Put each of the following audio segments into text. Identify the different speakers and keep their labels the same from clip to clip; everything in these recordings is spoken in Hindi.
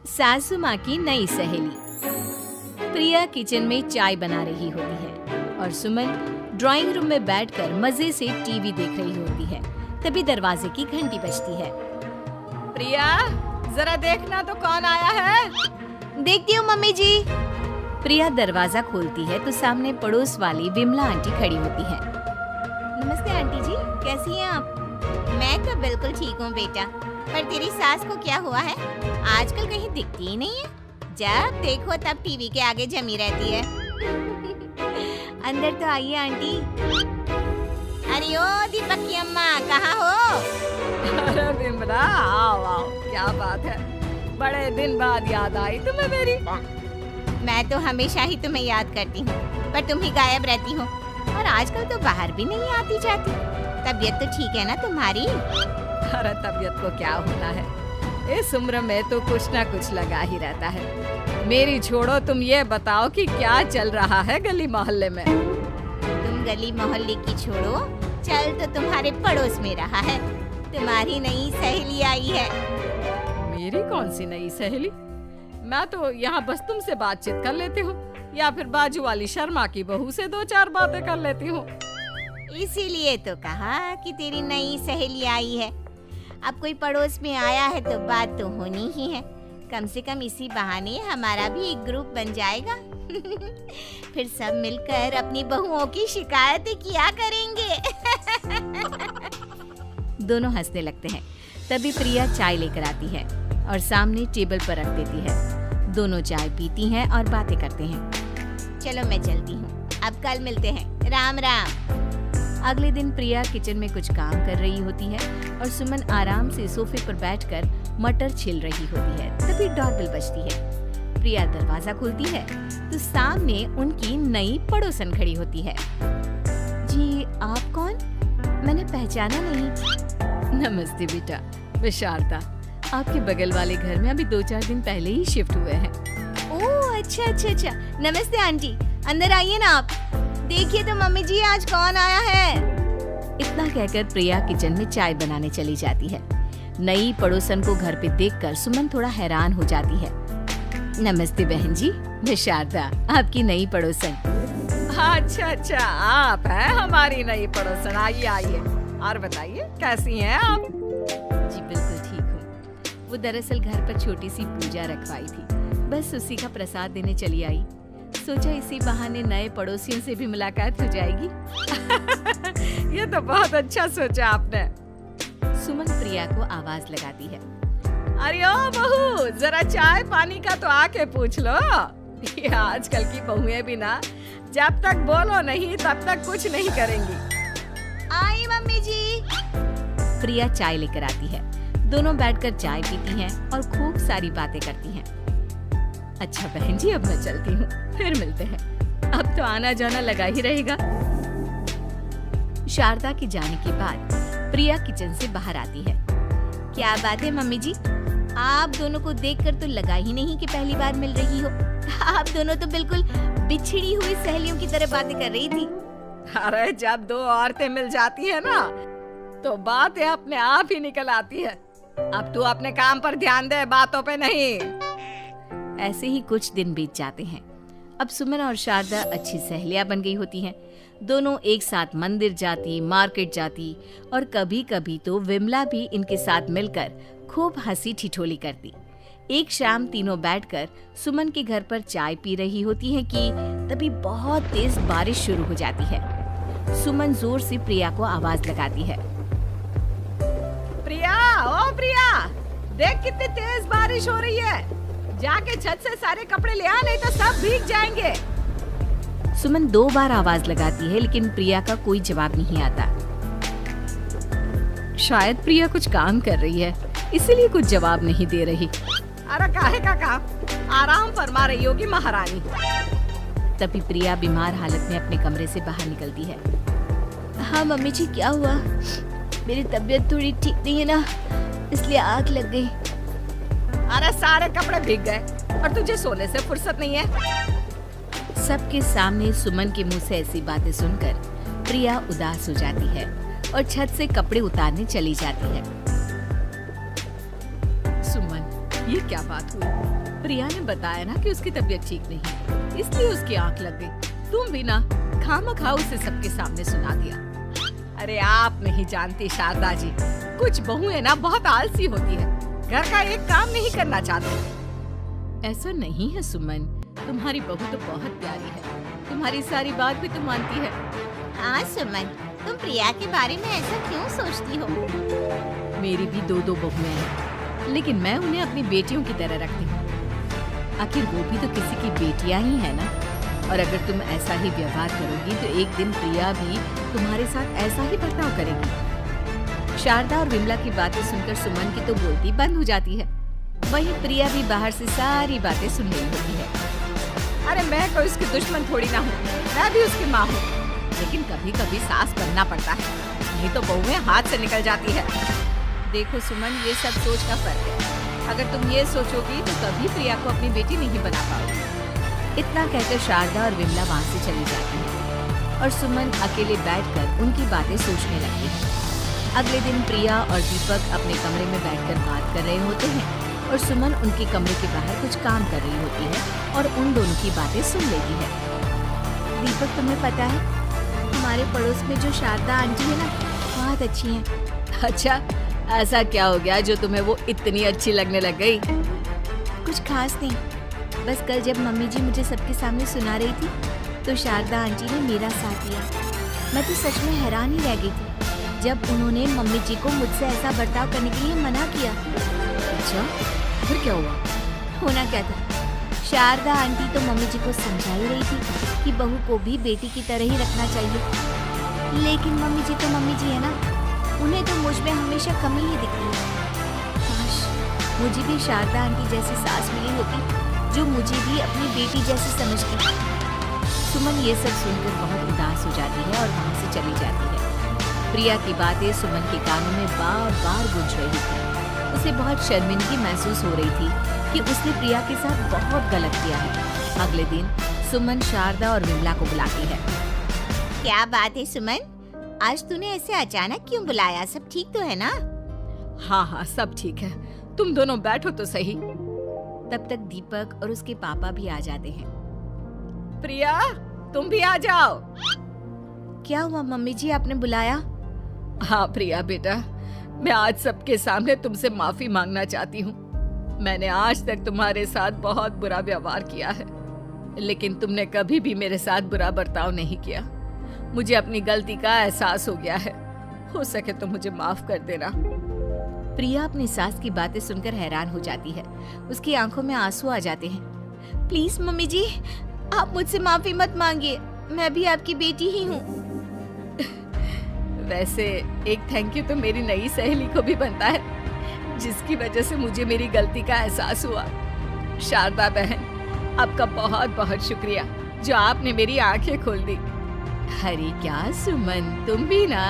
Speaker 1: सासू माँ की नई सहेली। प्रिया किचन में चाय बना रही होती है और सुमन ड्राइंग रूम में बैठकर मजे से टीवी देख रही होती है। तभी दरवाजे की घंटी बजती है।
Speaker 2: प्रिया, जरा देखना तो कौन आया है।
Speaker 1: देखती हूँ मम्मी जी। प्रिया दरवाजा खोलती है तो सामने पड़ोस वाली विमला आंटी खड़ी होती है। नमस्ते आंटी जी, कैसी हैं आप?
Speaker 3: मैं तो बिल्कुल ठीक हूँ बेटा, पर तेरी सास को क्या हुआ है? आजकल कहीं दिखती ही नहीं है। जब देखो तब टीवी के आगे जमी रहती है।
Speaker 1: अंदर तो आइए आंटी।
Speaker 3: अरे ओ दीपक की अम्मा, कहाँ हो?
Speaker 2: अरे विमला, आओ आओ, क्या बात है, बड़े दिन बाद याद आई तुम्हें मेरी।
Speaker 3: मैं तो हमेशा ही तुम्हें याद करती हूँ, पर तुम ही गायब रहती हो और आजकल तो बाहर भी नहीं आती जाती। तबीयत तो ठीक है ना तुम्हारी?
Speaker 2: अरे तबीयत को क्या होना है, इस उम्र में तो कुछ ना कुछ लगा ही रहता है। मेरी छोड़ो, तुम ये बताओ कि क्या चल रहा है गली मोहल्ले में।
Speaker 3: तुम गली मोहल्ले की छोड़ो, चल तो तुम्हारे पड़ोस में रहा है। तुम्हारी नई सहेली आई है।
Speaker 2: मेरी कौन सी नई सहेली? मैं तो यहाँ बस तुमसे बातचीत कर लेती हूँ या फिर बाजू वाली शर्मा की बहू से दो चार बातें कर लेती हूँ।
Speaker 3: इसीलिए तो कहा कि तेरी नई सहेली आई है। अब कोई पड़ोस में आया है तो बात तो होनी ही है। कम से कम इसी बहाने हमारा भी एक ग्रुप बन जाएगा। फिर सब मिलकर अपनी बहुओं की शिकायतें किया करेंगे।
Speaker 1: दोनों हंसने लगते हैं। तभी प्रिया चाय लेकर आती है और सामने टेबल पर रख देती है। दोनों चाय पीती हैं और बातें करते हैं।
Speaker 3: चलो मैं चलती हूँ, अब कल मिलते हैं। राम राम।
Speaker 1: अगले दिन प्रिया किचन में कुछ काम कर रही होती है और सुमन आराम से सोफे पर बैठकर मटर छिल रही होती है। तभी डोरबेल बजती है। प्रिया दरवाजा खोलती है तो सामने उनकी नई पड़ोसन खड़ी होती है। जी, आप कौन? मैंने पहचाना नहीं।
Speaker 2: नमस्ते बेटा, मैं शारदा, आपके बगल वाले घर में अभी 2-4 दिन पहले ही शिफ्ट हुए हैं।
Speaker 1: ओह अच्छा। नमस्ते आंटी, अंदर आइए ना आप। देखिए तो मम्मी जी, आज कौन आया है। इतना कहकर प्रिया किचन में चाय बनाने चली जाती है। नई पड़ोसन को घर पे देखकर सुमन थोड़ा हैरान हो जाती है। नमस्ते बहन जी, मैं शारदा, आपकी नई पड़ोसन।
Speaker 2: अच्छा, आप हैं हमारी नई पड़ोसन। आइए और बताइए, कैसी हैं आप?
Speaker 1: जी बिल्कुल ठीक हूँ। वो दरअसल घर पर छोटी सी पूजा रखवाई थी, बस उसी का प्रसाद देने चली आई। सोचा इसी बहाने नए पड़ोसियों से भी मुलाकात हो जाएगी।
Speaker 2: ये तो बहुत अच्छा सोचा आपने।
Speaker 1: सुमन प्रिया को आवाज लगाती है।
Speaker 2: अरे ओ बहू, जरा चाय पानी का तो आके पूछ लो। ये आजकल की बहुएं भी ना, जब तक बोलो नहीं तब तक कुछ नहीं करेंगी।
Speaker 3: आई मम्मी जी।
Speaker 1: प्रिया चाय लेकर आती है। दोनों बैठकर चाय पीती हैं और खूब सारी बातें करती हैं। अच्छा बहन जी, अब मैं चलती हूँ, फिर मिलते हैं। अब तो आना जाना लगा ही रहेगा। शारदा के जाने के बाद प्रिया किचन से बाहर आती है। क्या बात है मम्मी जी, आप दोनों को देखकर तो लगा ही नहीं कि पहली बार मिल रही हो। आप दोनों तो बिल्कुल बिछड़ी हुई सहेलियों की तरह बातें कर रही थी।
Speaker 2: अरे जब दो औरतें मिल जाती है ना, तो बातें अपने आप ही निकल आती है। अब तू अपने काम पर ध्यान दे, बातों पे नहीं।
Speaker 1: ऐसे ही कुछ दिन बीत जाते हैं। अब सुमन और शारदा अच्छी सहेलियां बन गई होती हैं। दोनों एक साथ मंदिर जाती, मार्केट जाती और कभी कभी तो विमला भी इनके साथ मिलकर खूब हंसी ठिठोली करती। एक शाम तीनों बैठकर सुमन के घर पर चाय पी रही होती हैं कि तभी बहुत तेज बारिश शुरू हो जाती है। सुमन जोर से प्रिया को आवाज लगाती है।
Speaker 2: प्रिया, ओ प्रिया, देख कितनी तेज बारिश हो रही है। जाके छत से सारे कपड़े ले आ, नहीं तो सब भीग जाएंगे।
Speaker 1: सुमन 2 बार आवाज लगाती है लेकिन प्रिया का कोई जवाब नहीं आता। शायद प्रिया कुछ काम कर रही है, इसीलिए कुछ जवाब नहीं दे रही।
Speaker 2: अरे काहे का काम, आराम फरमा रही होगी महारानी।
Speaker 1: तभी प्रिया बीमार हालत में अपने कमरे से बाहर निकलती है। हाँ मम्मी जी, क्या हुआ? मेरी तबीयत थोड़ी ठीक नहीं है ना, इसलिए आग लग गई।
Speaker 2: अरे सारे कपड़े भीग गए और तुझे सोने से फुर्सत नहीं है।
Speaker 1: सबके सामने सुमन के मुंह से ऐसी बातें सुनकर प्रिया उदास हो जाती है और छत से कपड़े उतारने चली जाती है।
Speaker 2: सुमन, ये क्या बात हुई? प्रिया ने बताया ना कि उसकी तबीयत ठीक नहीं है, इसलिए उसकी आंख लग गई। तुम भी ना खामखा उसे सबके सामने सुना दिया। अरे आप नहीं जानती शारदा जी, कुछ बहुएं ना बहुत आलसी होती है, घर का एक काम नहीं करना चाहती। ऐसा नहीं है सुमन, तुम्हारी बहू तो बहुत प्यारी है, तुम्हारी सारी बात भी तो मानती है।
Speaker 3: हाँ सुमन, तुम प्रिया के बारे में ऐसा क्यों सोचती हो?
Speaker 2: मेरी भी दो बहुएं हैं, लेकिन मैं उन्हें अपनी बेटियों की तरह रखती हूँ। आखिर वो भी तो किसी की बेटियां ही है ना। और अगर तुम ऐसा ही व्यवहार करोगी तो एक दिन प्रिया भी तुम्हारे साथ ऐसा ही बर्ताव करेगी। शारदा और विमला की बातें सुनकर सुमन की तो बोलती बंद हो जाती है। वहीं प्रिया भी बाहर से सारी बातें सुन रही होती है। अरे मैं कोई उसकी दुश्मन थोड़ी ना हूँ, मैं भी उसकी माँ हूँ, लेकिन कभी कभी सास बनना पड़ता है, नहीं तो बहुएं हाथ से निकल जाती है। देखो सुमन, ये सब सोच का फर्क है। अगर तुम ये सोचोगी तो कभी प्रिया को अपनी बेटी नहीं बना पाओगी।
Speaker 1: इतना कहकर शारदा और विमला वहाँ से चली जाती है और सुमन अकेले बैठकर उनकी बातें सोचने लगती है। अगले दिन प्रिया और दीपक अपने कमरे में बैठकर बात कर रहे होते हैं और सुमन उनके कमरे के बाहर कुछ काम कर रही होती है और उन दोनों की बातें सुन लेती है।
Speaker 3: दीपक, तुम्हें पता है हमारे पड़ोस में जो शारदा आंटी है ना, बहुत अच्छी है।
Speaker 2: अच्छा, ऐसा क्या हो गया जो तुम्हें वो इतनी अच्छी लगने लग गई?
Speaker 3: कुछ खास नहीं, बस कल जब मम्मी जी मुझे सबके सामने सुना रही थी तो शारदा आंटी ने मेरा साथ दिया। मैं तो सच में हैरान ही रह गई थी जब उन्होंने मम्मी जी को मुझसे ऐसा बर्ताव करने के लिए मना किया।
Speaker 2: अच्छा, फिर क्या हुआ?
Speaker 3: होना क्या था, शारदा आंटी तो मम्मी जी को समझा ही रही थी कि बहू को भी बेटी की तरह ही रखना चाहिए, लेकिन मम्मी जी तो मम्मी जी है ना, उन्हें तो मुझ में हमेशा कमी ही दिखती है। काश मुझे भी शारदा आंटी जैसी सास मिली होती जो मुझे भी अपनी बेटी जैसी समझती।
Speaker 1: सुमन ये सब सुनकर बहुत उदास हो जाती है और वहाँ से चली जाती है। प्रिया की बातें सुमन के कानों में बार बार गूंज रही थी। उसे बहुत शर्मिंदगी महसूस हो रही थी कि उसने प्रिया के साथ बहुत गलत किया है। अगले दिन सुमन शारदा और विमला को बुलाती है।
Speaker 3: क्या बात है सुमन, आज तूने ऐसे अचानक क्यों बुलाया? सब ठीक तो है ना?
Speaker 2: हाँ, सब ठीक है, तुम दोनों बैठो तो सही।
Speaker 1: तब तक दीपक और उसके पापा भी आ जाते हैं।
Speaker 2: प्रिया, तुम भी आ जाओ।
Speaker 3: क्या हुआ मम्मी जी, आपने बुलाया?
Speaker 2: हाँ प्रिया बेटा, मैं आज सबके सामने तुमसे माफी मांगना चाहती हूँ। मैंने आज तक तुम्हारे साथ बहुत बुरा व्यवहार किया है, लेकिन तुमने कभी भी मेरे साथ बुरा बर्ताव नहीं किया। मुझे अपनी गलती का एहसास हो गया है, हो सके तो मुझे माफ कर देना।
Speaker 1: प्रिया अपनी सास की बातें सुनकर हैरान हो जाती है। उसकी आंखों में आंसू आ जाते हैं।
Speaker 3: प्लीज मम्मी जी, आप मुझसे माफी मत मांगिए, मैं भी आपकी बेटी ही हूँ।
Speaker 2: वैसे एक थैंक यू तो मेरी नई सहेली को भी बनता है, जिसकी वजह से मुझे मेरी गलती का एहसास हुआ। शारदा बहन, आपका बहुत बहुत शुक्रिया जो आपने मेरी आंखें खोल दी।
Speaker 1: अरे क्या सुमन, तुम भी ना।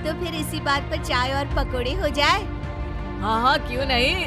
Speaker 3: तो फिर इसी बात पर चाय और पकोड़े हो जाए?
Speaker 2: हाँ, क्यों नहीं।